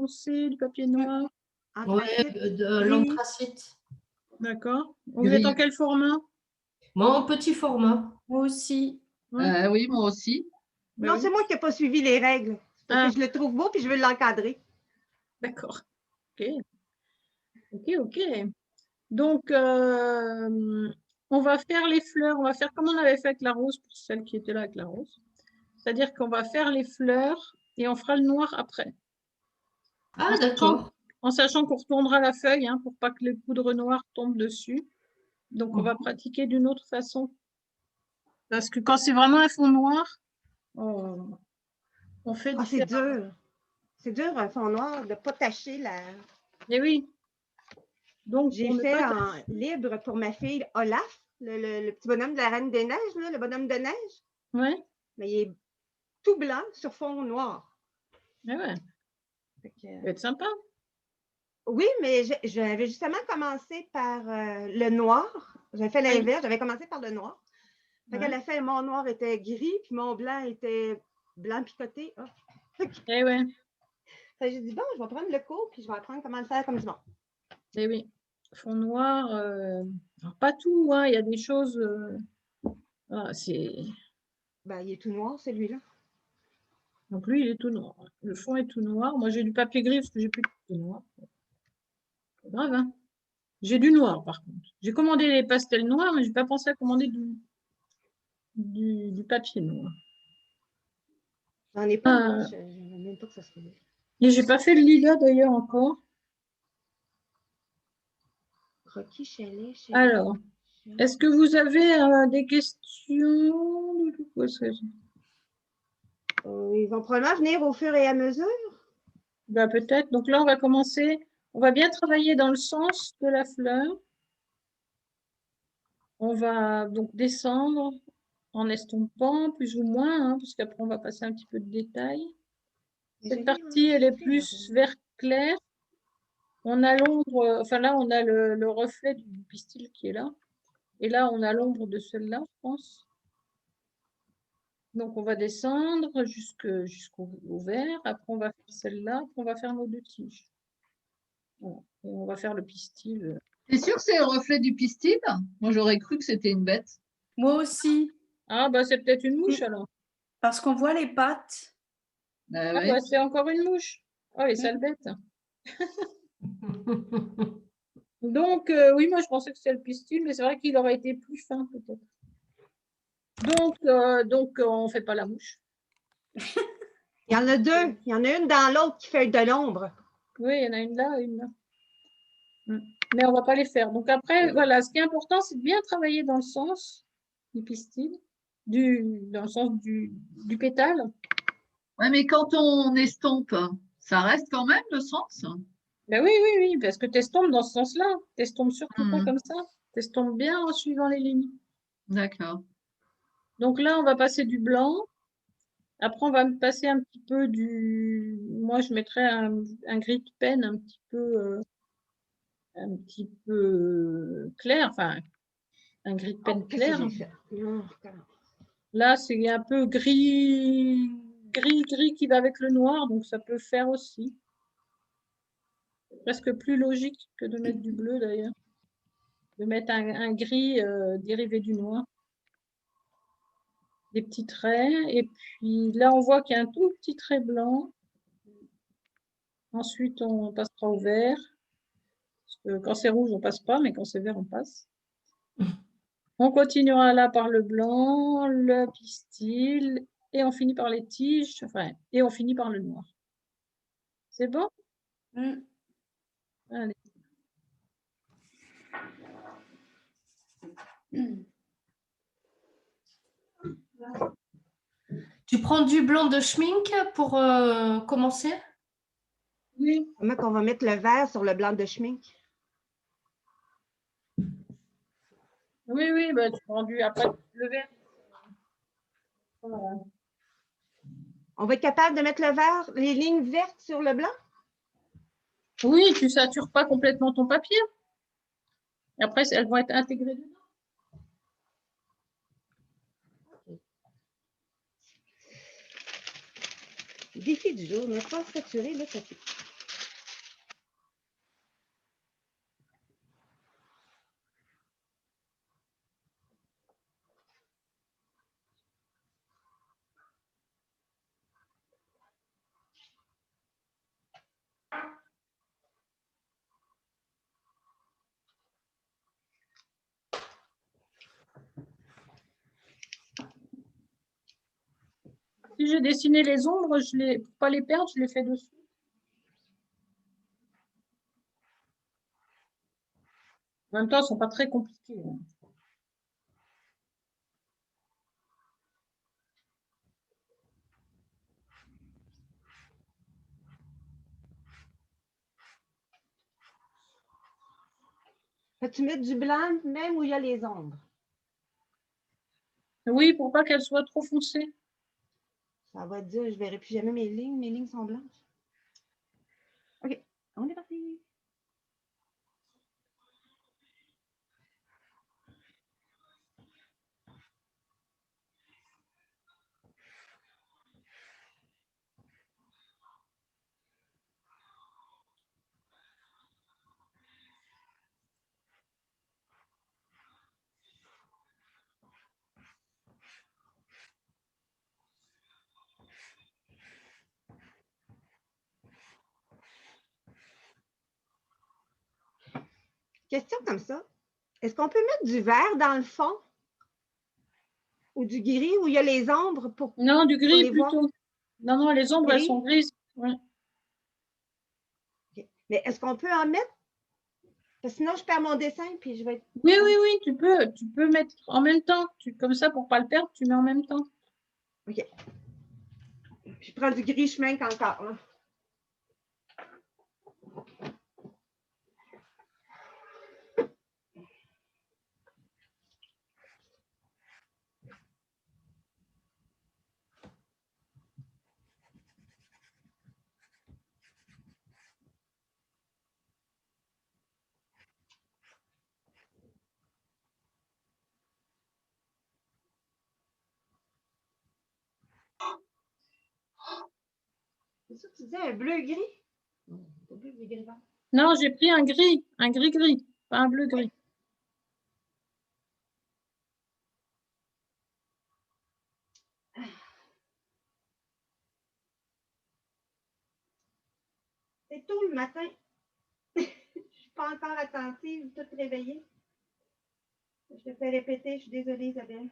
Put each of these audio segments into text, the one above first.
foncé, du papier noir? Ouais, de gris. l'anthracite. D'accord. Vous êtes en quel format? Moi, en petit format. Moi aussi. Oui, moi aussi. Ben Non, oui. c'est moi qui n'ai pas suivi les règles. Parce Ah. que je le trouve beau puis je veux l'encadrer. D'accord. Ok. Ok. Donc, on va faire les fleurs. On va faire comme on avait fait avec la rose pour celle qui était là avec la rose. C'est-à-dire qu'on va faire les fleurs et on fera le noir après. Ah, d'accord. En sachant qu'on retournera la feuille hein, pour pas que les poudres noires tombent dessus. Donc, on va pratiquer d'une autre façon. Parce que quand c'est vraiment un fond noir, on fait Ah, c'est différemment. dur. C'est dur, un fond noir, de ne pas tacher la. Eh oui. Donc, J'ai fait en libre pour ma fille Olaf, le petit bonhomme de la Reine des Neiges, là, le bonhomme de neige. Ouais. Mais il est tout blanc sur fond noir. Eh ouais. Fait que, Ça va être sympa. oui, mais j'avais justement commencé par le noir. J'avais fait l'inverse, j'avais commencé par le noir. Fait qu'elle a fait, mon noir était gris, puis mon blanc était blanc picoté. Oh. Eh ouais. J'ai dit, bon, je vais prendre le cours, puis je vais apprendre comment le faire comme du monde. Eh oui. Fond noir, alors pas tout, hein. Il y a des choses. C'est. Ben, il est tout noir, celui-là. Donc lui, il est tout noir. Le fond est tout noir. Moi, j'ai du papier gris parce que j'ai plus de papier noir. C'est grave, hein. J'ai du noir, par contre. J'ai commandé les pastels noirs, mais je n'ai pas pensé à commander du papier noir. J'en ai pas. Je ne même pas que ça se fait. Et j'ai pas fait le lilas d'ailleurs encore. Rocky Chalet. Alors, est-ce que vous avez des questions? Ils vont probablement venir au fur et à mesure. Ben, peut-être. Donc là, on va commencer. On va bien travailler dans le sens de la fleur. On va donc descendre en estompant, plus ou moins, hein, puisqu'après, on va passer un petit peu de détails. Cette partie, elle est plus vert clair. On a l'ombre, enfin là, on a le reflet du pistil qui est là. Et là, on a l'ombre de celle-là, je pense. Donc, on va descendre jusqu'au vert. Après, on va faire celle-là. Après, on va faire nos deux tiges. Voilà. Et on va faire le pistil. T'es sûr que c'est le reflet du pistil? Moi, j'aurais cru que c'était une bête. Moi aussi. Ah, bah, c'est peut-être une mouche alors. Parce qu'on voit les pattes. Ah, Ah, ouais. bah, c'est encore une mouche. Oh, les sales bêtes. Donc, oui, moi, je pensais que c'était le pistil, mais c'est vrai qu'il aurait été plus fin, peut-être. Donc on ne fait pas la mouche. Il y en a deux. Il y en a une dans l'autre qui fait de l'ombre. Oui, il y en a une là et une là. Mais on ne va pas les faire. Donc après, voilà, ce qui est important, c'est de bien travailler dans le sens du pistil, dans le sens du pétale. Ouais, mais quand on estompe, ça reste quand même le sens. Ben oui, parce que tu estompes dans ce sens-là. Tu estompes surtout pas comme ça. Tu estompes bien en suivant les lignes. D'accord. Donc là, on va passer du blanc. Après, on va passer un petit peu du... Moi, je mettrais un gris de peine un petit peu clair, enfin, un gris de peine clair. Là, c'est un peu gris qui va avec le noir, donc ça peut faire aussi. C'est presque plus logique que de mettre du bleu, d'ailleurs. De mettre un gris dérivé du noir. Des petits traits. Et puis là, on voit qu'il y a un tout petit trait blanc. Ensuite, on passera au vert. Parce que quand c'est rouge, on passe pas, mais quand c'est vert, on passe. On continuera là par le blanc, le pistil, et on finit par les tiges, enfin, et on finit par le noir. C'est bon? Allez. Tu prends du blanc de schmink pour commencer? Oui. Comment qu'on va mettre le vert sur le blanc de schmink? Oui, bah, tu prends après le vert. Voilà. On va être capable de mettre le vert, les lignes vertes sur le blanc? Oui, tu ne satures pas complètement ton papier. Et après, elles vont être intégrées dedans. Défi du jour, ne pas saturer le papier. si j'ai dessiné les ombres, pour ne pas les perdre, je les fais dessus. En même temps, elles ne sont pas très compliquées. Tu mets du blanc même où il y a les ombres. Oui, pour pas qu'elles soient trop foncées. Ça va dire, je ne verrai plus jamais mes lignes. Mes lignes sont blanches. OK, on est parti. Question comme ça. Est-ce qu'on peut mettre du vert dans le fond? Ou du gris où il y a les ombres pour Non, du gris les voir? plutôt. Non, non, les ombres, elles Gris? sont grises. Ouais. OK. Mais est-ce qu'on peut en mettre? Parce que sinon, je perds mon dessin puis je vais être... Oui, oui, oui, tu peux mettre en même temps. Comme ça, pour ne pas le perdre, tu mets en même temps. OK. Je prends du gris chemin encore. Hein. C'est ça que tu disais, un bleu-gris? Non, pas bleu, gris vert. Non, j'ai pris un gris-gris, pas un bleu-gris. C'est tôt le matin. Je ne suis pas encore attentive, toute réveillée. Je te fais répéter, je suis désolée, Isabelle.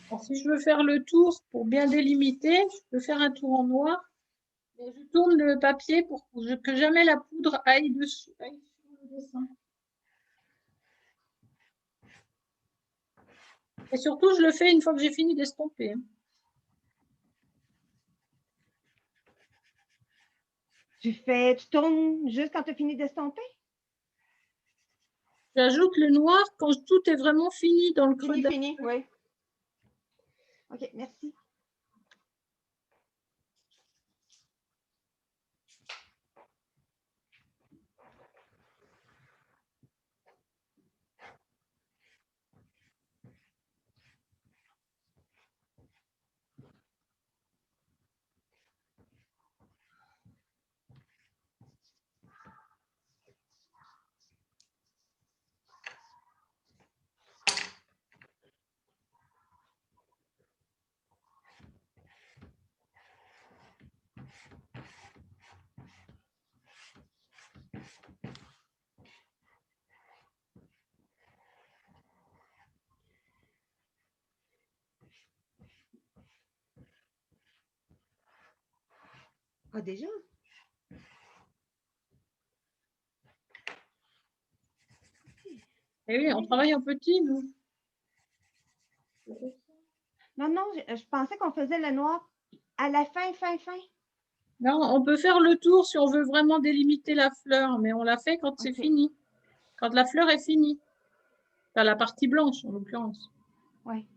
Alors, si je veux faire le tour pour bien délimiter, je peux faire un tour en noir. Et je tourne le papier pour que jamais la poudre aille dessus, aille sur le dessin. Et surtout, je le fais une fois que j'ai fini d'estomper. Tu tournes juste quand tu as fini d'estomper? J'ajoute le noir quand tout est vraiment fini dans le creux de la... Fini, oui. OK, merci. Ah, déjà? Et oui, on travaille en petit, nous. Non, non, je pensais qu'on faisait le noir à la fin. Non, on peut faire le tour si on veut vraiment délimiter la fleur, mais on l'a fait quand c'est Ok. fini. Quand la fleur est finie. Enfin, la partie blanche, en l'occurrence. Oui.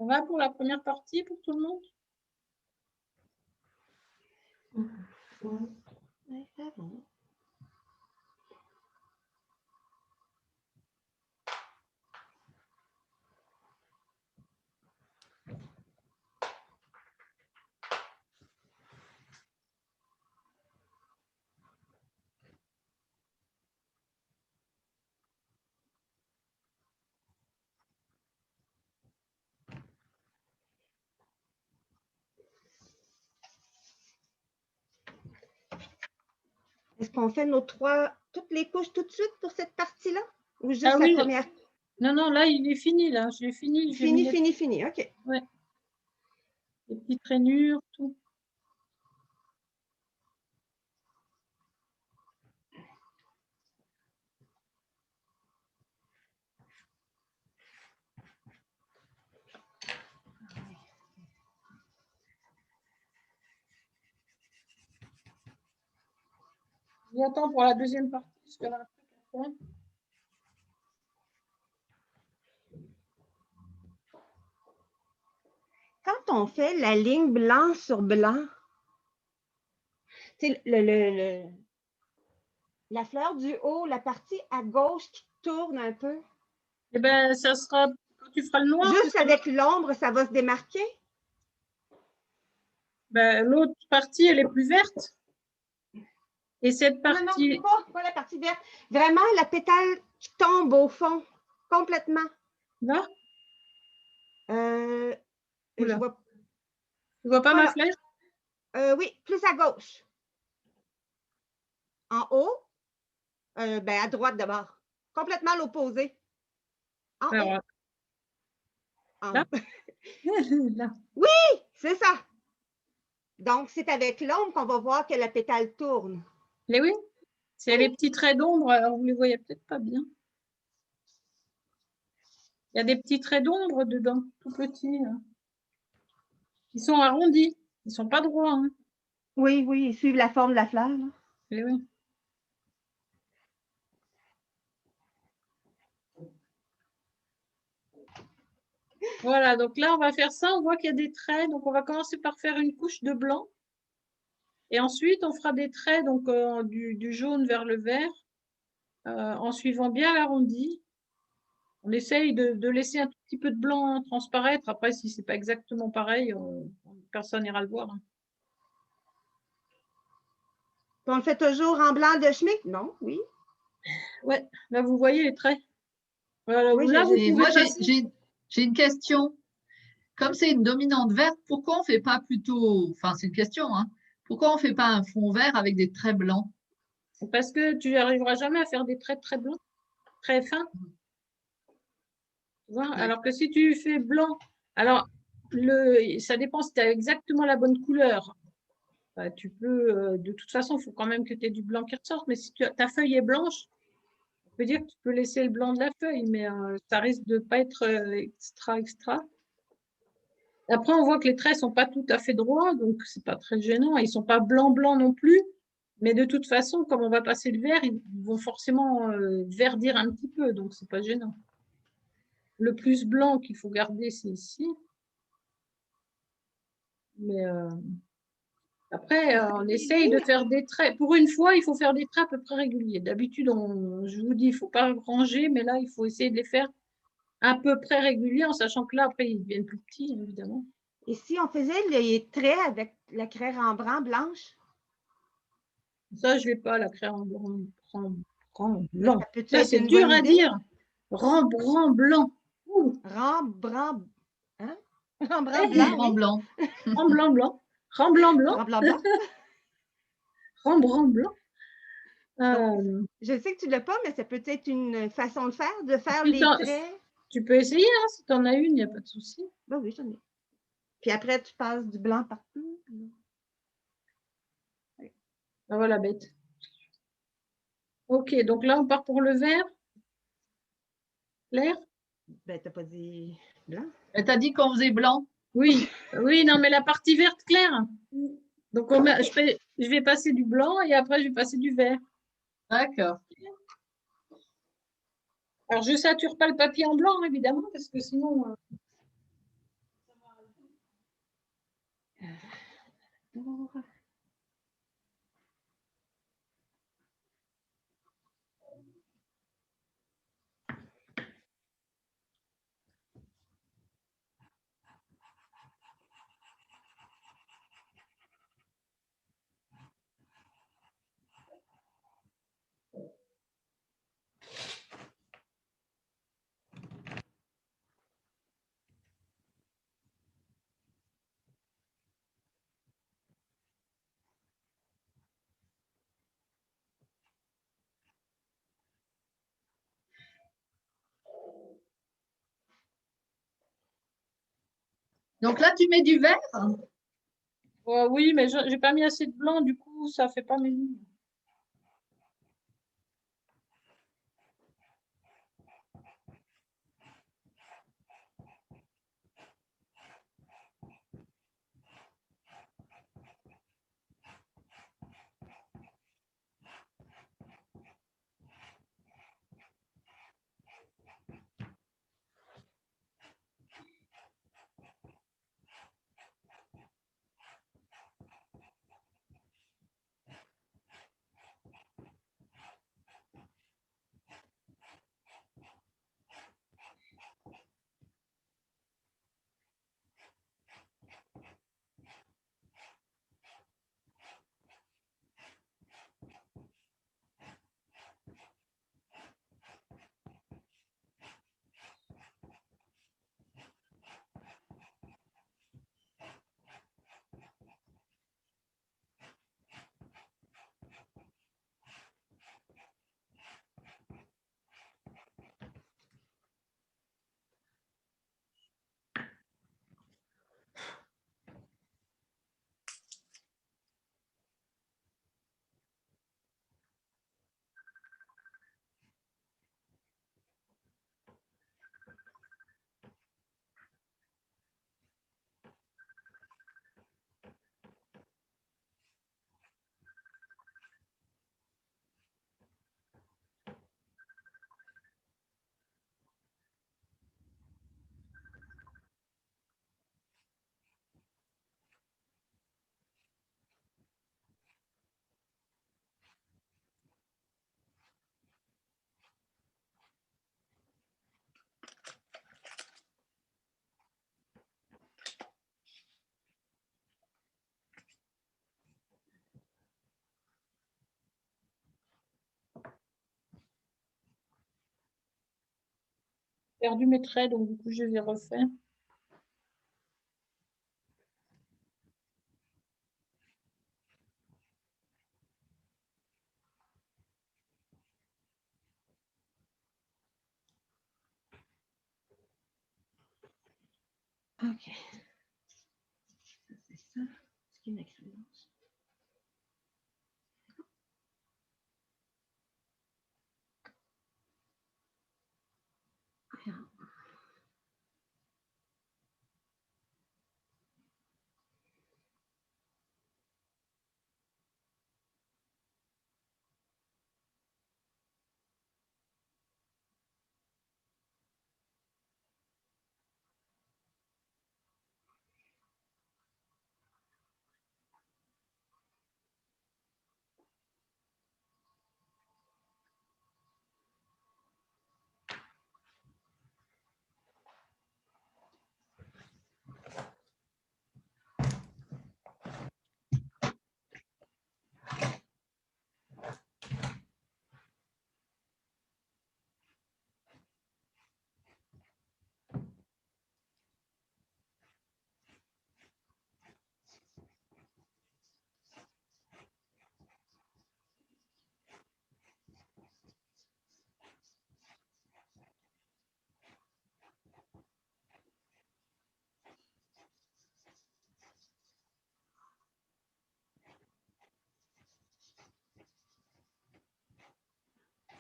On va pour la première partie pour tout le monde? Oui, c'est bon. Est-ce qu'on fait toutes les couches tout de suite pour cette partie-là? Ou juste Ah la oui. première? Non, non, là, il est fini, là. Je l'ai fini. Fini. OK. Ouais. Les petites rainures, tout. J'attends pour la deuxième partie, parce qu'il y a un truc à faire. Quand on fait la ligne blanc sur blanc, c'est la fleur du haut, la partie à gauche qui tourne un peu. Eh bien, ça sera quand tu feras le noir. Juste avec l'ombre, ça va se démarquer. Ben, l'autre partie, elle est plus verte. Et cette partie. Non, pas la partie verte. Vraiment la pétale qui tombe au fond, complètement. Là? Je vois. Tu vois pas Voilà. ma flèche? Oui, plus à gauche. En haut, à droite d'abord. Complètement l'opposé. En Alors, haut. là? Là. Oui, c'est ça. Donc, c'est avec l'ombre qu'on va voir que la pétale tourne. Mais oui, c'est les petits traits d'ombre. Alors, vous ne les voyez peut-être pas bien. Il y a des petits traits d'ombre dedans, tout petits. Hein. Ils sont arrondis. Ils ne sont pas droits. Hein. Oui, ils suivent la forme de la fleur. Là. Mais oui. Voilà, donc là, on va faire ça. On voit qu'il y a des traits. Donc, on va commencer par faire une couche de blanc. Et ensuite, on fera des traits donc, du jaune vers le vert en suivant bien l'arrondi. On essaye de laisser un tout petit peu de blanc transparaître. Après, si ce n'est pas exactement pareil, on personne ira le voir. Hein. Puis on le fait toujours en blanc de schmick? Non, oui. Ouais, là, vous voyez les traits. Voilà, Oui, là, vous Et pouvez moi, passer. j'ai une question. Comme c'est une dominante verte, pourquoi on ne fait pas plutôt, enfin c'est une question, hein, pourquoi on ne fait pas un fond vert avec des traits blancs? Parce que tu n'arriveras jamais à faire des traits très blancs, très fins. Tu vois. Alors que si tu fais blanc, alors ça dépend si tu as exactement la bonne couleur. Tu peux, de toute façon, il faut quand même que tu aies du blanc qui ressorte. Mais si ta feuille est blanche, on peut dire que tu peux laisser le blanc de la feuille, mais ça risque de ne pas être extra. Après, on voit que les traits ne sont pas tout à fait droits, donc c'est pas très gênant. Ils ne sont pas blanc non plus. Mais de toute façon, comme on va passer le vert, ils vont forcément verdir un petit peu, donc c'est pas gênant. Le plus blanc qu'il faut garder, c'est ici. Mais après, on essaye de faire des traits. Pour une fois, il faut faire des traits à peu près réguliers. D'habitude, je vous dis, il ne faut pas ranger, mais là, il faut essayer de les faire à peu près réguliers, en sachant que là, après, ils deviennent plus petits, évidemment. Et si on faisait les traits avec la craie Rembrandt blanche? Ça, je ne vais pas la créer en blanc. Blanc. Ça peut Ça, être c'est une dur bonne à idée. dire. Rembrandt blanc. Rembrandt, hein? Rembrandt Eh, blanc, En oui. blanc. Rembrandt blanc. Rembrandt blanc. Rembrandt blanc. Rembrandt blanc. Donc, je sais que tu ne l'as pas, mais ça peut être une façon de faire Si les traits. tu peux essayer, hein, si tu en as une, il n'y a pas de souci. Ben oui, j'en ai. Puis après, tu passes du blanc partout. Ah, voilà, bête. Ok, donc là, on part pour le vert. Clair? Ben, tu n'as pas dit blanc. Et t'as dit qu'on faisait blanc. Oui, oui, non, mais la partie verte claire. Donc, je vais passer du blanc et après, je vais passer du vert. D'accord. Alors, je ne sature pas le papier en blanc, évidemment, parce que sinon. Donc là, tu mets du vert. Oui, mais je n'ai pas mis assez de blanc, du coup, ça ne fait pas mes lignes. perdu mes traits, donc du coup, je les ai refaits. OK. Ça, c'est ça. Ce qui est ma créance.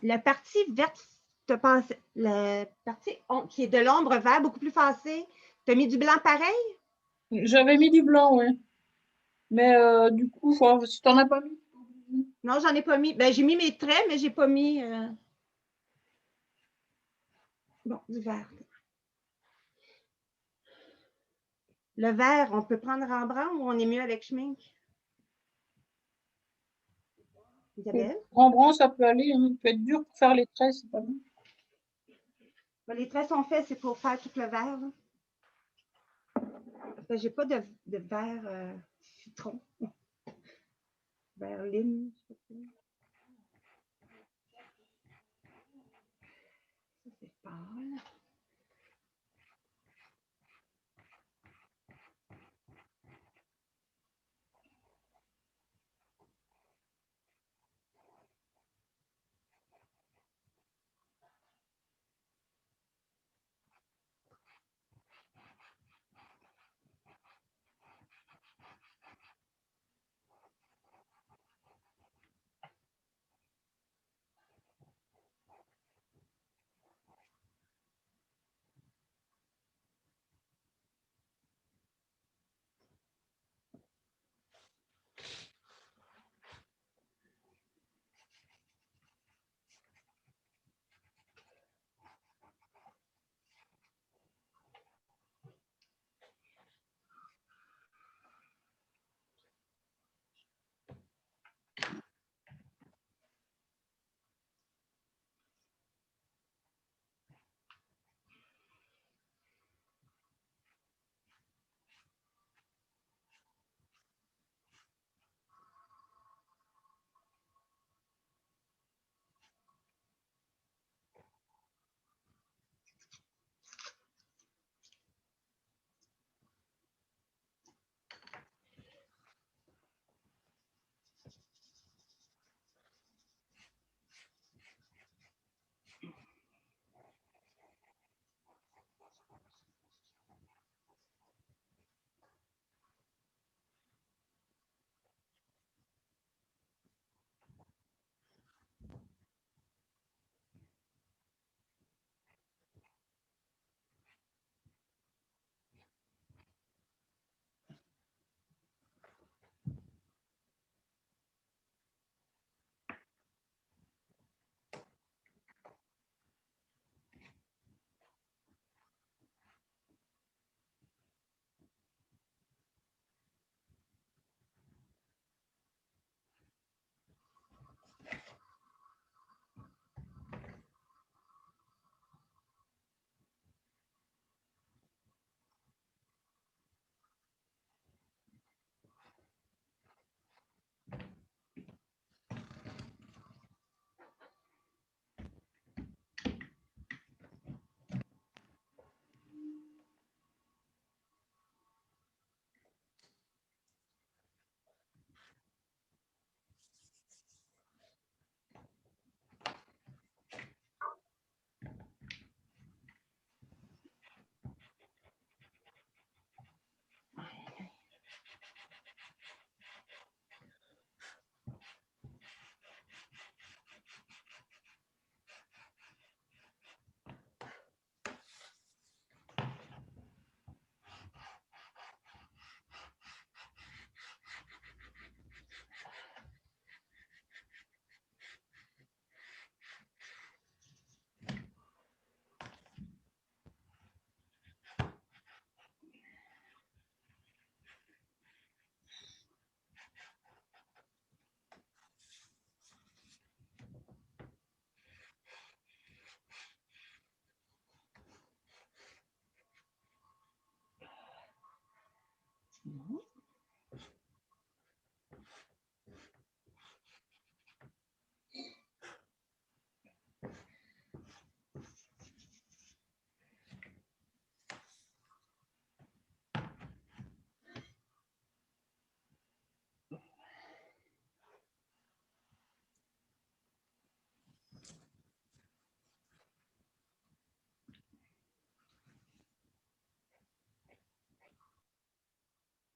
La partie verte, la partie qui est de l'ombre vert, beaucoup plus foncée, tu as mis du blanc pareil? J'avais mis du blanc, ouais. Mais du coup, si tu n'en as pas mis. Non, j'en ai pas mis. Ben, j'ai mis mes traits, mais j'ai pas mis bon, du vert. Le vert, on peut prendre Rembrandt ou on est mieux avec Schmink? Isabelle? Rembrandt, ça peut aller, hein. Il peut être dur pour faire les traits, c'est pas bon. Ben, les traits sont faits, c'est pour faire tout le vert. Ben, j'ai pas de vert citron. Vert lime, je sais pas. Ça, c'est pâle.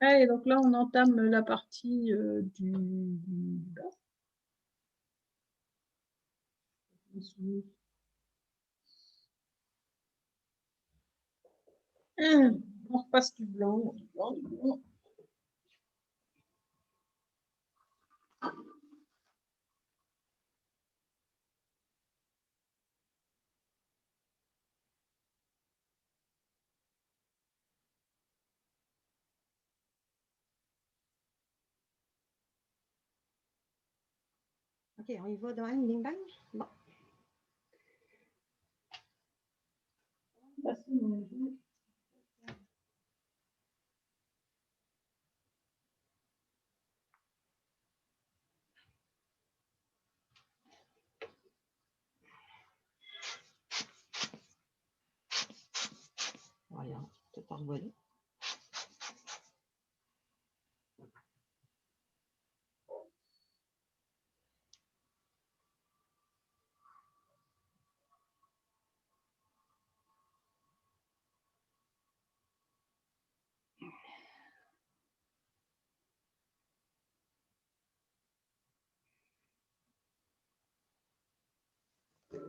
Allez, donc là, on entame la partie du bas. On repasse du blanc, du blanc, du blanc. OK, on y va de même, bing bang. Bon. Voyons, tout envolé.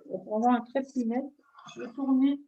Pour avoir un trait plus net, je vais tourner.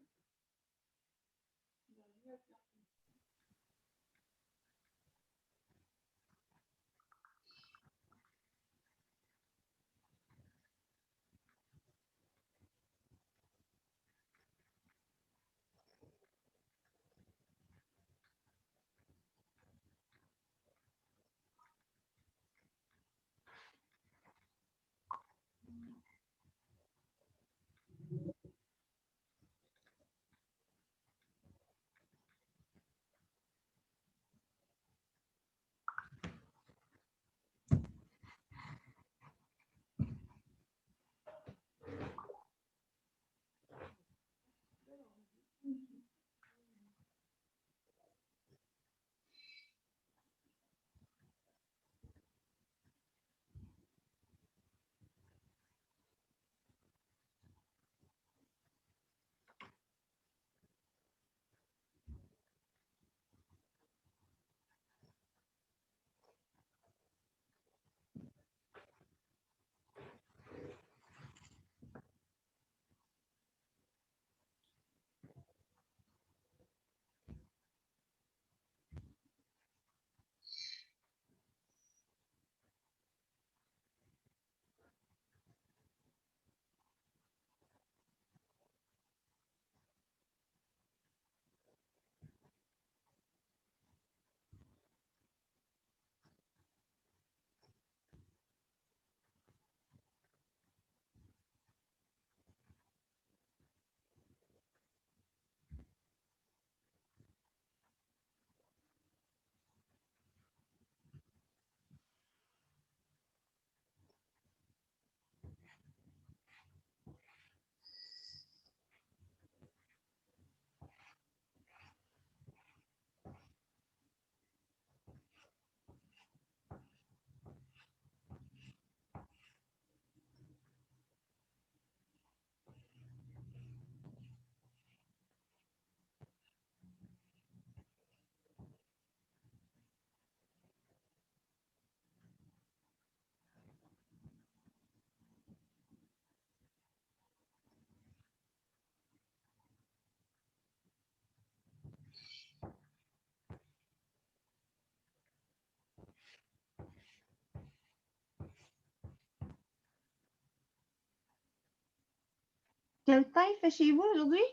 Quel temps il fait chez vous aujourd'hui?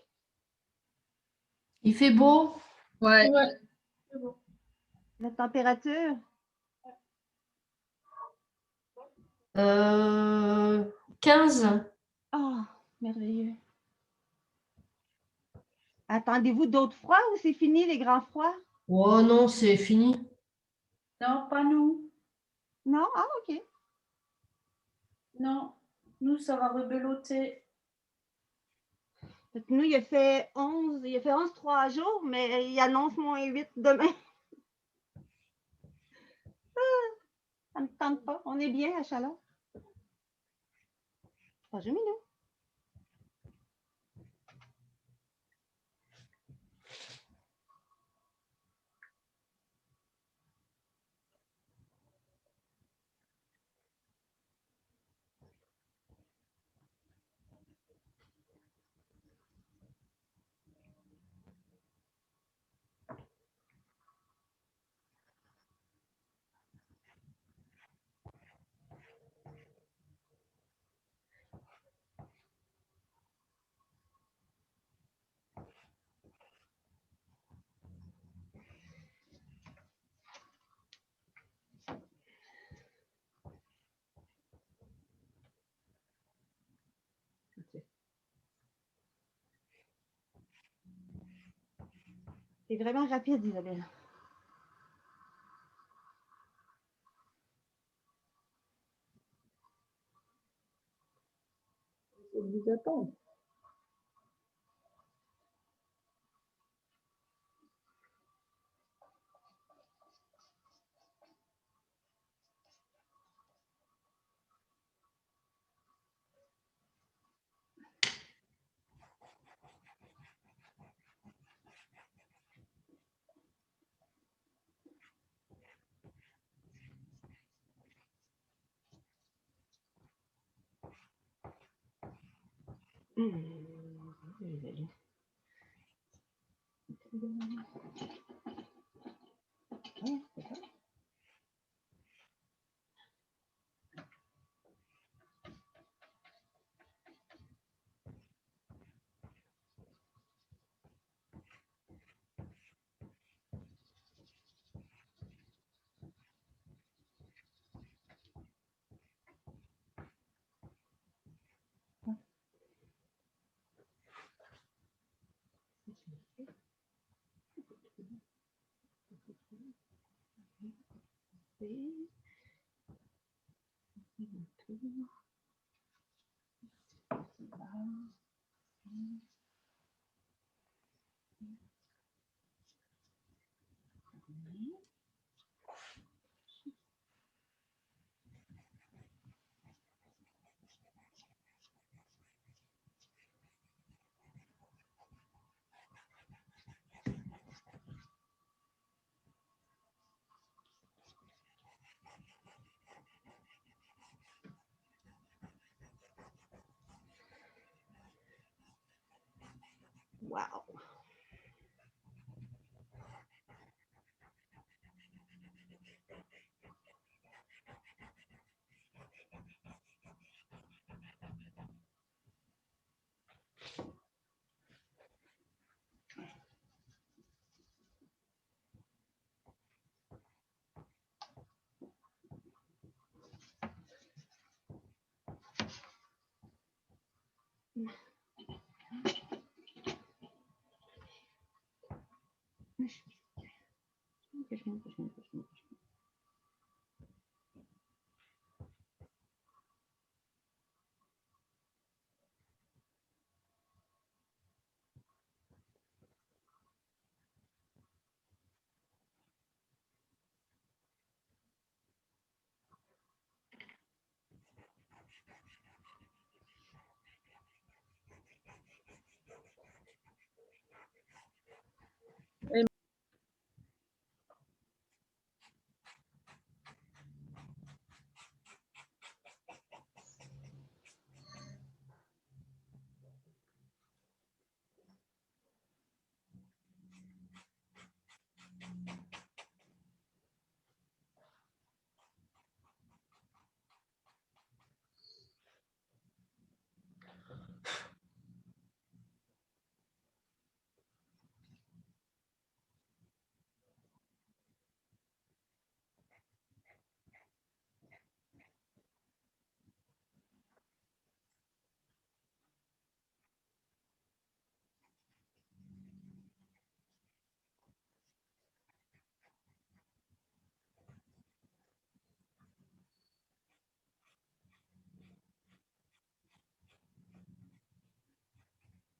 Il fait beau. Ouais. Ouais, c'est bon. La température? 15. Oh, merveilleux. Attendez-vous d'autres froids ou c'est fini les grands froids? Oh non, c'est fini. Non, pas nous. Non? Ah, OK. Non, nous, ça va rebeloter. Nous, il a fait 11 3 jours, mais il annonce -8 demain. Ça ne me tente pas. On est bien à Chalon. 3 jours minutes. C'est vraiment rapide, Isabelle. C'est vous attendre. Wow.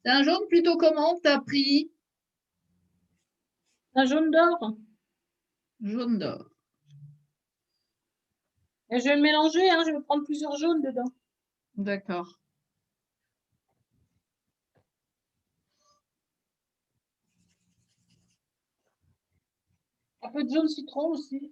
C'est un jaune plutôt comment tu as pris? Un jaune d'or. Jaune d'or. Et je vais le mélanger, hein, je vais prendre plusieurs jaunes dedans. D'accord. Un peu de jaune citron aussi.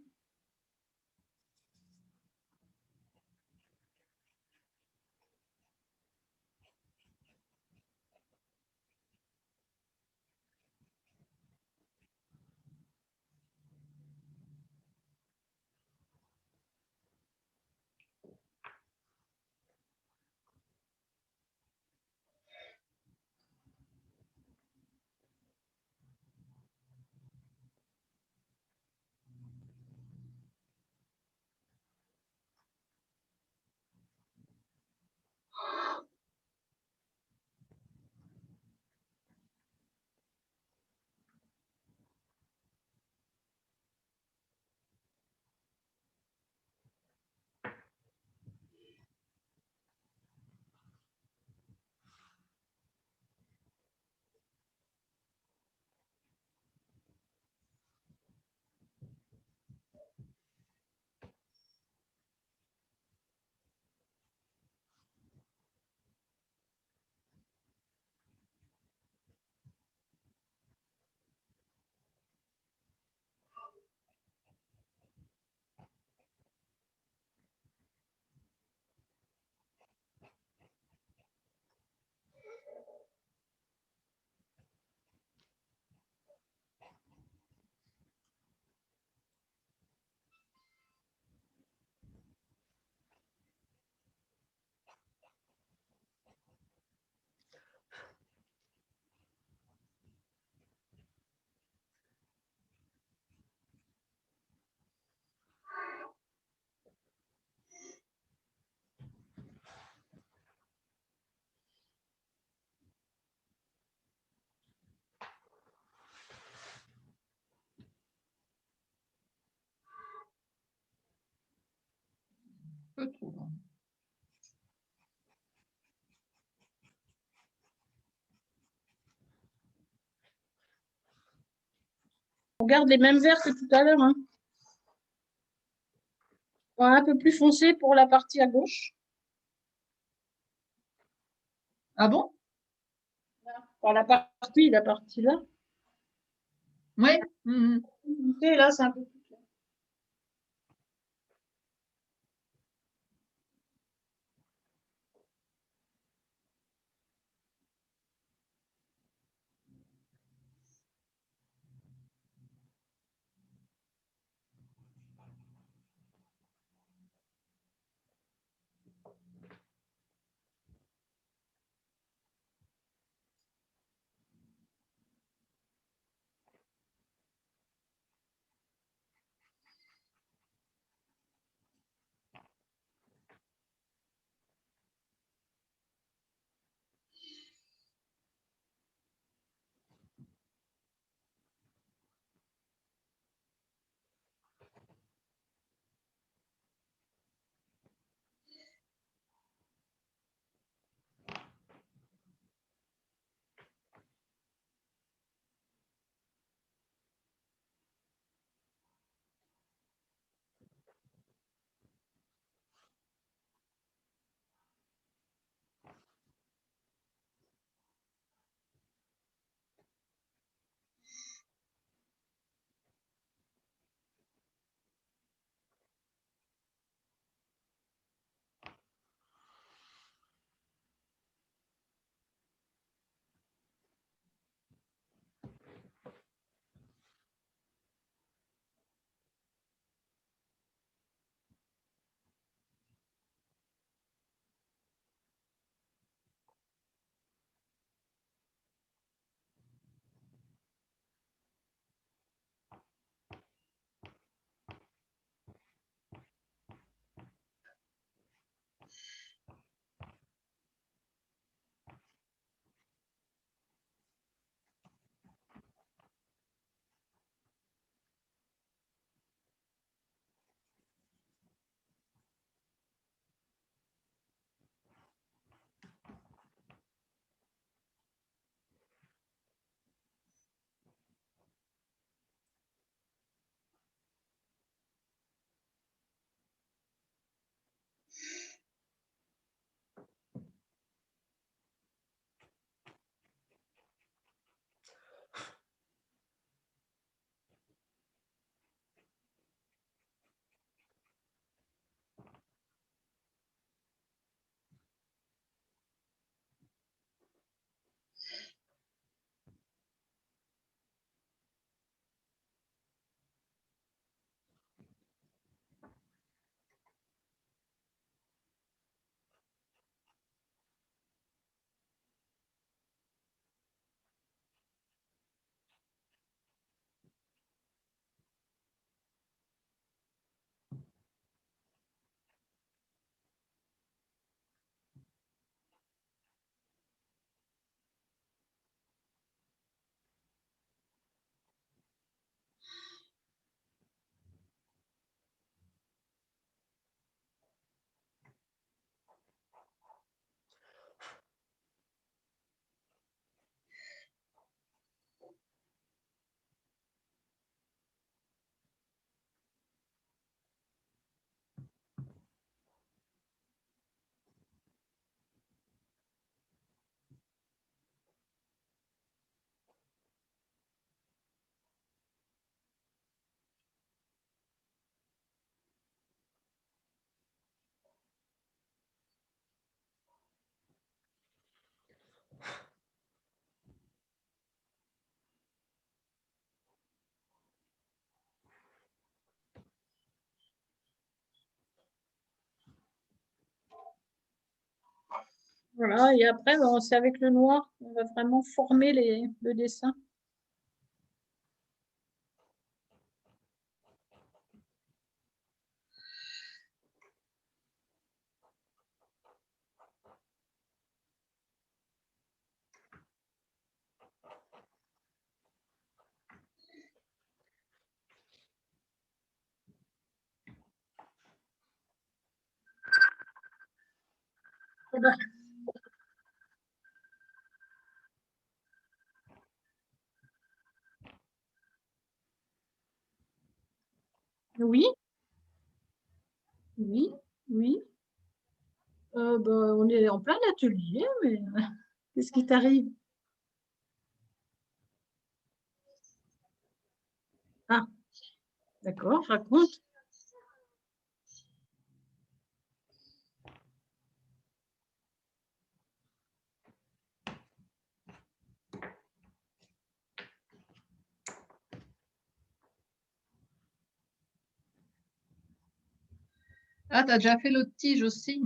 peu trop. Hein. On garde les mêmes verts que tout à l'heure. Hein. Un peu plus foncé pour la partie à gauche. Ah bon? Pour la partie là. Oui. Et là, c'est un peu plus clair. Voilà, et après, c'est avec le noir qu'on va vraiment former le dessin. Oui, oui, oui. On est en plein atelier, mais qu'est-ce qui t'arrive? Ah, d'accord, raconte. Ah, tu as déjà fait l'autre tige aussi.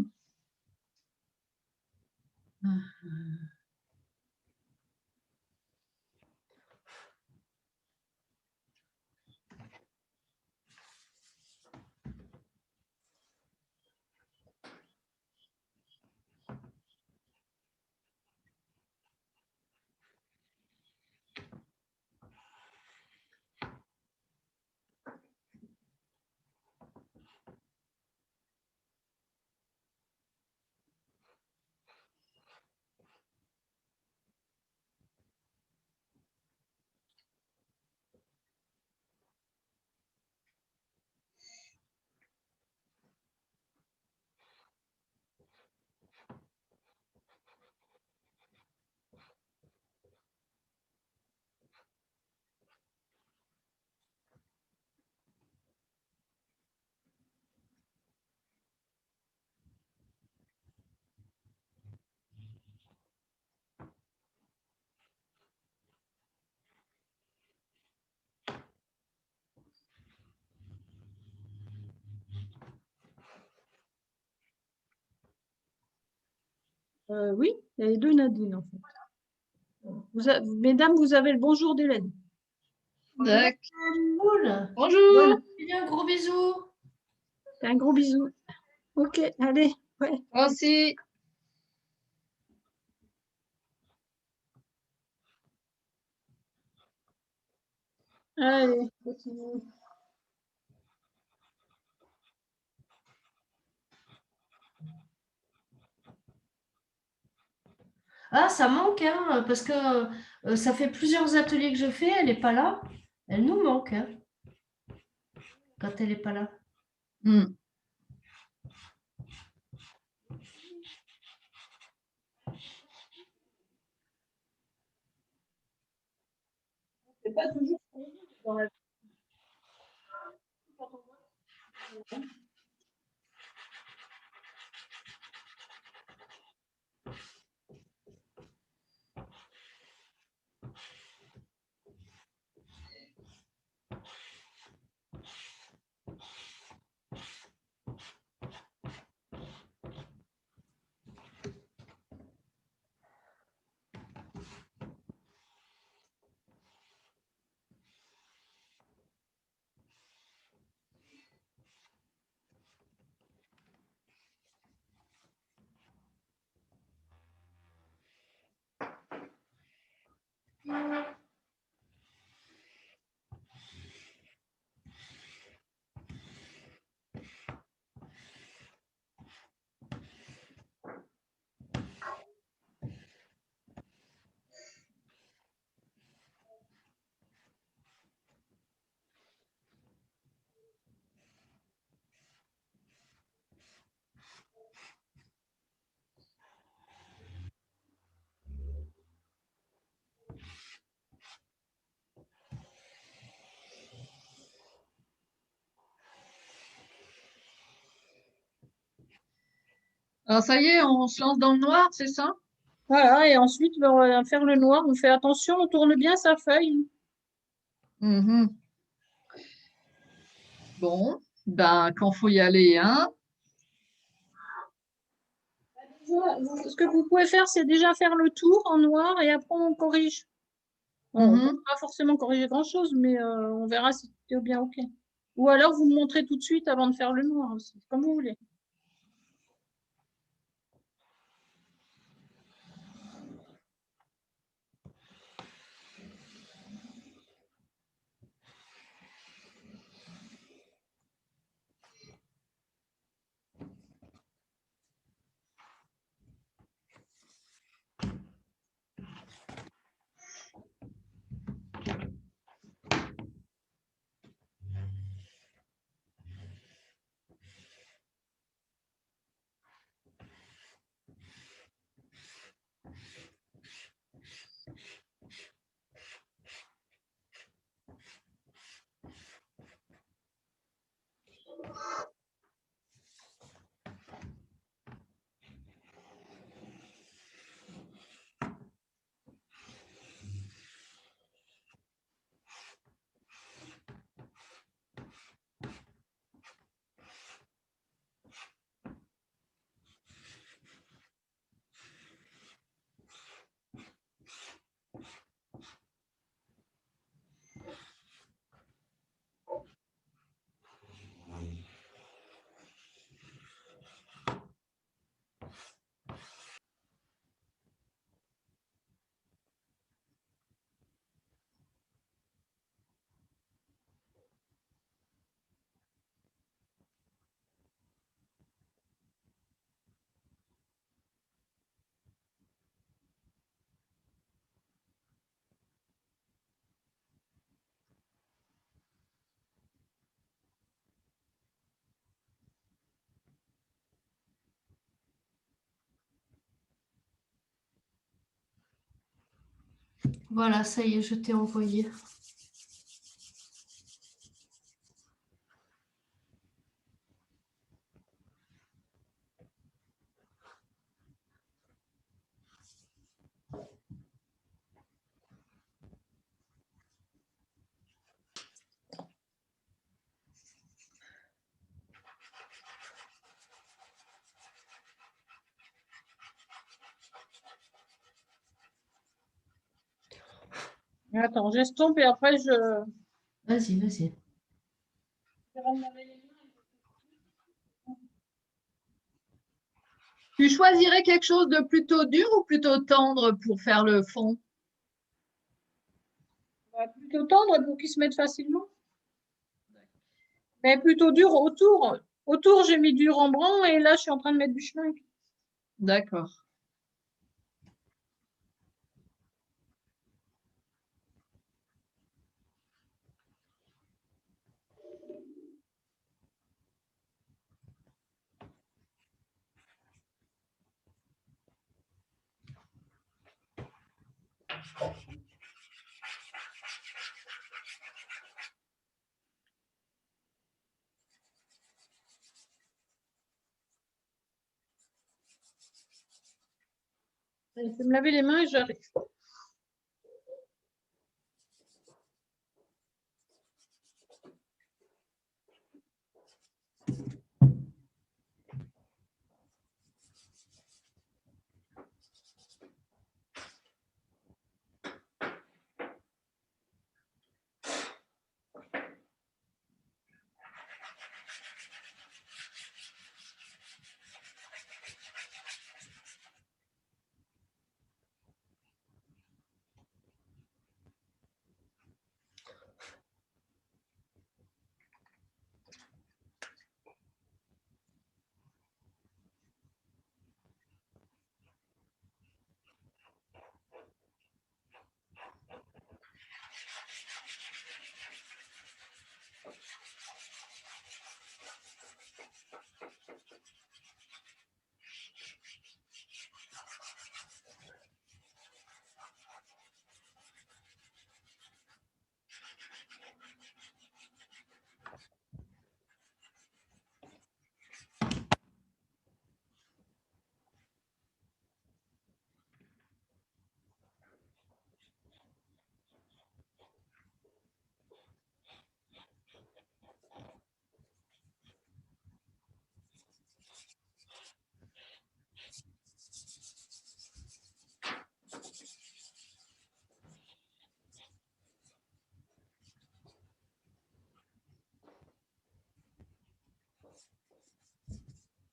Oui, il y a les deux Nadine, en fait. Mesdames, vous avez le bonjour d'Hélène. D'accord. Cool. Bonjour. Voilà, Un gros bisou. un gros bisou. Ok, allez. Ouais. Moi aussi. Allez, continue. Ah, ça manque, hein, parce que ça fait plusieurs ateliers que je fais, elle n'est pas là. Elle nous manque, hein, quand elle n'est pas là. Hmm. C'est pas toujours dans la Alors, ça y est, on se lance dans le noir, c'est ça? Voilà, et ensuite, on va faire le noir. On fait attention, on tourne bien sa feuille. Mhm. Bon, ben, quand faut y aller, hein? Ce que vous pouvez faire, c'est déjà faire le tour en noir et après on corrige. On ne va Mhm. pas forcément corriger grand-chose, mais on verra si c'est bien OK. Ou alors vous me montrez tout de suite avant de faire le noir aussi, comme vous voulez. Voilà, ça y est, je t'ai envoyé. Attends, j'estompe et après je... Vas-y, vas-y. Tu choisirais quelque chose de plutôt dur ou plutôt tendre pour faire le fond? Plutôt tendre pour qu'il se mette facilement. Mais plutôt dur autour. Autour, j'ai mis du Rembrandt et là, je suis en train de mettre du schmink. D'accord. Je vais me laver les mains et j'arrive.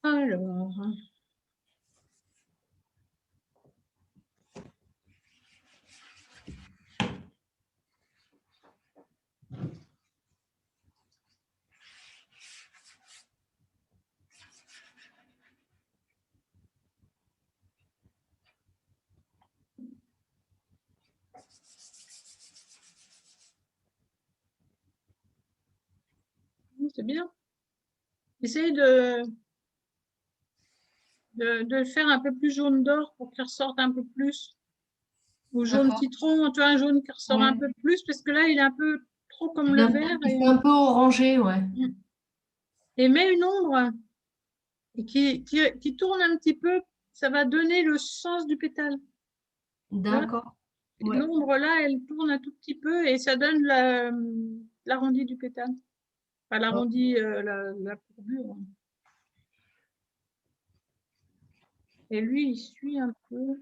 Alors, c'est bien. Essaye de le faire un peu plus jaune d'or pour qu'il ressorte un peu plus. Ou jaune D'accord. citron, tu vois, un jaune qui ressort un Ouais. peu plus parce que là, il est un peu trop comme Il le est un peu- vert. il fait un peu orangé, ouais. Et mets une ombre et qui tourne un petit peu, ça va donner le sens du pétale. D'accord. Ouais. L'ombre là, elle tourne un tout petit peu et ça donne l'arrondi du pétale. Enfin, l'arrondi, la courbure. Et lui, il suit un peu.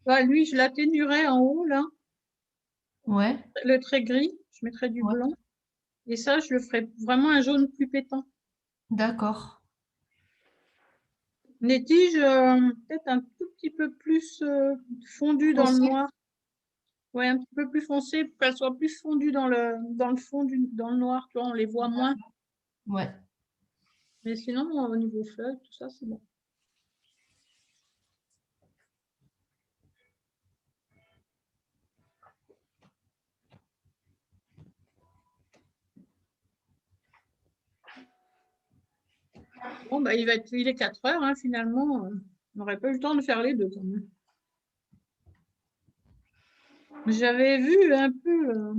Bah, lui, je l'atténuerai en haut, là, Ouais. le trait gris. Je mettrai du Ouais. blanc. Et ça, je le ferai vraiment un jaune plus pétant. D'accord. Les tiges, peut-être un tout petit peu plus fondues dans le Foncé. noir. Ouais, un petit peu plus foncé pour qu'elles soient plus fondues dans le fond, dans le noir. Tu vois, on les voit moins. Ouais. Mais sinon, au niveau feuilles, tout ça, c'est bon. Bon, bah, il est 4 heures, hein, finalement. On n'aurait pas eu le temps de faire les deux quand même. J'avais vu un peu.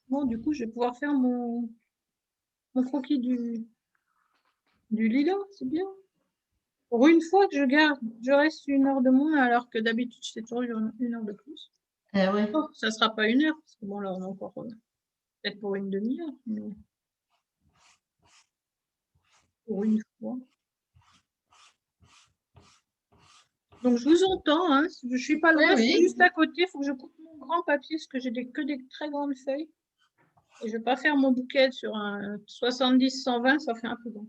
Bon, du coup, je vais pouvoir faire mon croquis du lilas, c'est bien. Pour une fois que je reste 1 heure de moins, alors que d'habitude, je fais toujours 1 heure de plus. Ouais. Oh, ça ne sera pas 1 heure, parce que bon, là, on a encore peut-être pour une demi-heure, mais pour une fois. Donc, je vous entends, hein. Je ne suis pas loin, je suis juste à côté. Il faut que je coupe mon grand papier, parce que j'ai que des très grandes feuilles. Et je ne vais pas faire mon bouquet sur un 70-120, ça fait un peu grand.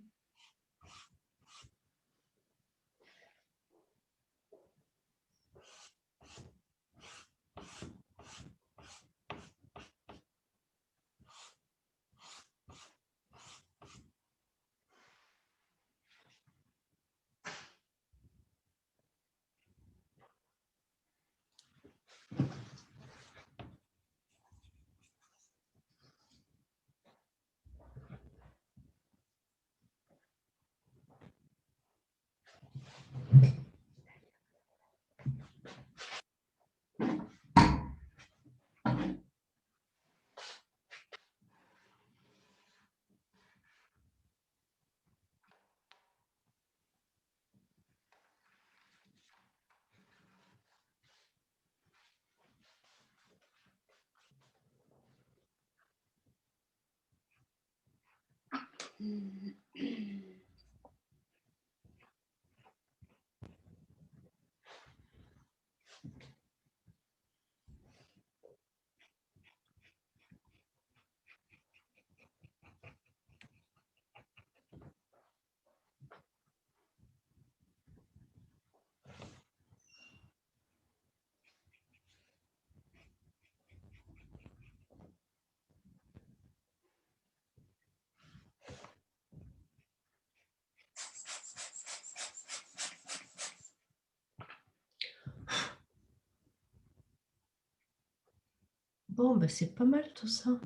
Bon, ben c'est pas mal tout ça.